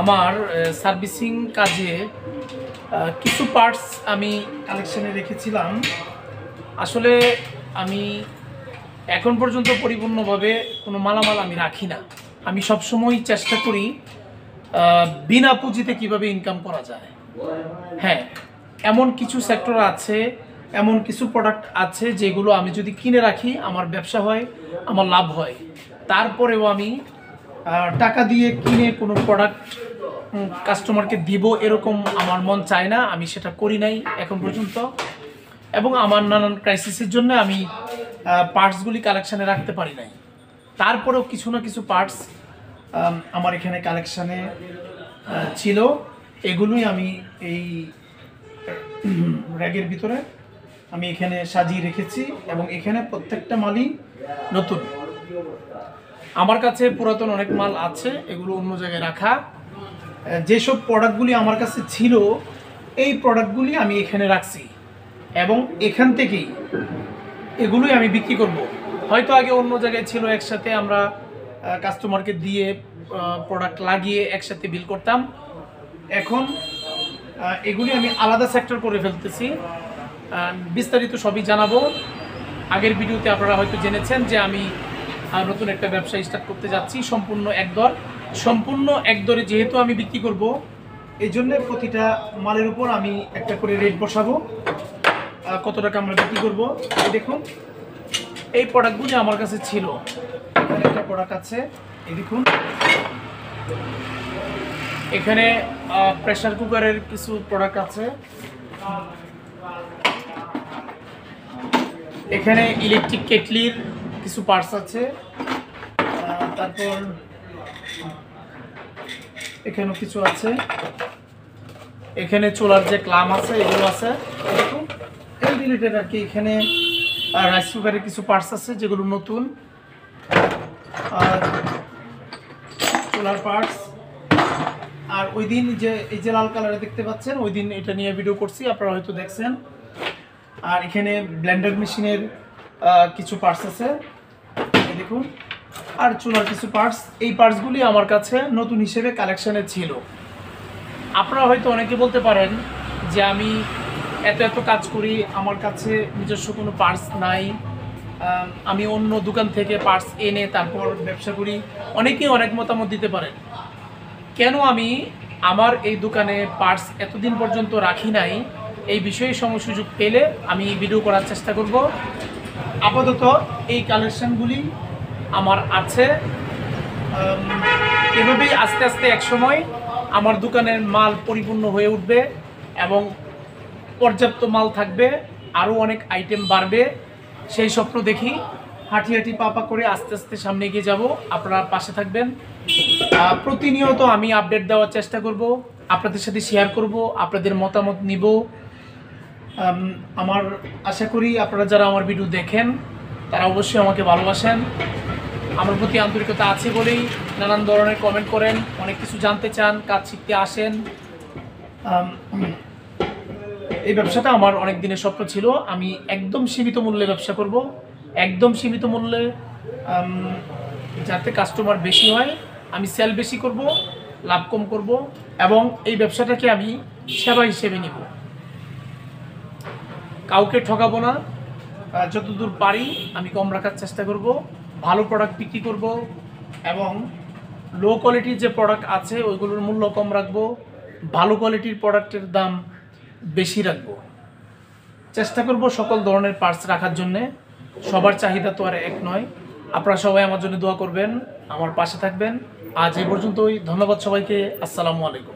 আমার সার্ভিসিং কাজে কিছু পার্টস আমি কালেকশনে রেখেছিলাম। আসলে আমি এখন পর্যন্ত পরিপূর্ণভাবে কোনো মালামাল আমি রাখি না। আমি সবসময় চেষ্টা করি বিনা পুঁজিতে কিভাবে ইনকাম করা যায়। হ্যাঁ, এমন কিছু সেক্টর আছে, এমন কিছু প্রোডাক্ট আছে যেগুলো আমি যদি কিনে রাখি আমার ব্যবসা হয়, আমার লাভ হয়। তারপরেও আমি টাকা দিয়ে কিনে কোনো প্রোডাক্ট কাস্টমারকে দিব এরকম আমার মন চায় না, আমি সেটা করি নাই এখন পর্যন্ত। এবং আমার নানান ক্রাইসিসের জন্য আমি পার্টসগুলি কালেকশানে রাখতে পারি নাই। তারপরেও কিছু না কিছু পার্টস আমার এখানে কালেকশানে ছিল, এগুলোই আমি এই র্যাগের ভিতরে আমি এখানে সাজিয়ে রেখেছি এবং এখানে প্রত্যেকটা মালই নতুন। আমার কাছে পুরাতন অনেক মাল আছে, এগুলো অন্য জায়গায় রাখা। যেসব প্রোডাক্টগুলি আমার কাছে ছিল এই প্রোডাক্টগুলি আমি এখানে রাখছি এবং এখান থেকেই এগুলোই আমি বিক্রি করব। হয়তো আগে অন্য জায়গায় ছিল, একসাথে আমরা কাস্টমারকে দিয়ে প্রোডাক্ট লাগিয়ে একসাথে বিল করতাম। এখন এগুলি আমি আলাদা সেক্টর করে ফেলতেছি। বিস্তারিত সবই জানাবো। আগের ভিডিওতে আপনারা হয়তো জেনেছেন যে আমি নতুন একটা ব্যবসা স্টার্ট করতে যাচ্ছি, সম্পূর্ণ এক দরে যেহেতু আমি বিক্রি করব, এই জন্য প্রতিটা মালের উপর আমি একটা করে রেট বসাবো, কত টাকা আমরা বিক্রি করব। এই দেখুন, এই প্রোডাক্টগুলি আমার কাছে ছিল। এখানে একটা প্রোডাক্ট আছে, এই দেখুন। এখানে প্রেসার কুকারের কিছু প্রোডাক্ট আছে, এখানে ইলেকট্রিক কেটলির কিছু পার্টস আছে, তারপর এখানেও কিছু আছে, এখানে চুলার যে ক্লাম আছে এগুলো আছে, দেখুন এই রিলেটেড আর কি। এখানে রাইস কুকারের কিছু পার্টস আছে যেগুলো নতুন, আর চুলার পার্টস। আর ওই দিন যে এই যে লাল কালারে দেখতে পাচ্ছেন, ওই দিন এটা নিয়ে ভিডিও করছি, আপনারা হয়তো দেখছেন। আর এখানে ব্লেন্ডার মেশিনের কিছু পার্টস আছে, দেখুন। আর চুলার কিছু পার্টস, এই পার্টসগুলি আমার কাছে নতুন হিসেবে কালেকশানে ছিল। আপনারা হয়তো অনেকে বলতে পারেন যে আমি এত কাজ করি, আমার কাছে নিজস্ব কোনো পার্টস নাই, আমি অন্য দোকান থেকে পার্টস এনে তারপর ব্যবসা করি। অনেকেই অনেক মতামত দিতে পারেন। কেন আমি আমার এই দোকানে পার্টস এতদিন পর্যন্ত রাখি নাই, এই বিষয়ে সময় সুযোগ পেলে আমি ভিডিও করার চেষ্টা করব। আপাতত এই কালেকশানগুলি আমার আছে। এভাবেই আস্তে আস্তে একসময় আমার দোকানের মাল পরিপূর্ণ হয়ে উঠবে এবং পর্যাপ্ত মাল থাকবে, আরও অনেক আইটেম বাড়বে। সেই স্বপ্ন দেখি, হাঁটি হাঁটি পা করে আস্তে আস্তে সামনে এগিয়ে যাব। আপনারা পাশে থাকবেন। প্রতিনিয়ত আমি আপডেট দেওয়ার চেষ্টা করব, আপনাদের সাথে শেয়ার করব, আপনাদের মতামত নিব। আমার আশা করি আপনারা যারা আমার ভিডিও দেখেন তারা অবশ্যই আমাকে ভালোবাসেন। আমার প্রতি আন্তরিকতা আছে বলেই নানান ধরনের কমেন্ট করেন, অনেক কিছু জানতে চান, কাজ শিখতে আসেন। এই ব্যবসাটা আমার অনেক দিনের স্বপ্ন ছিল। আমি একদম সীমিত মূল্যে ব্যবসা করব, একদম সীমিত মূল্যে, যাতে কাস্টমার বেশি হয়, আমি সেল বেশি করব, লাভ কম করব এবং এই ব্যবসাটাকে আমি সেবা হিসেবে নিব। কাউকে ঠকাবো না, যতদূর পারি আমি কম রাখার চেষ্টা করব, ভালো প্রোডাক্ট বিক্রি করব এবং লো কোয়ালিটির যে প্রোডাক্ট আছে ওইগুলোর মূল্য কম রাখবো, ভালো কোয়ালিটির প্রোডাক্টের দাম বেশি রাখবো। চেষ্টা করব সকল ধরনের পার্টস রাখার জন্যে। সবার চাহিদা তো আর এক নয়। আপনারা সবাই আমার জন্য দোয়া করবেন, আমার পাশে থাকবেন। আজ এই পর্যন্তই। ধন্যবাদ সবাইকে। আসসালামু আলাইকুম।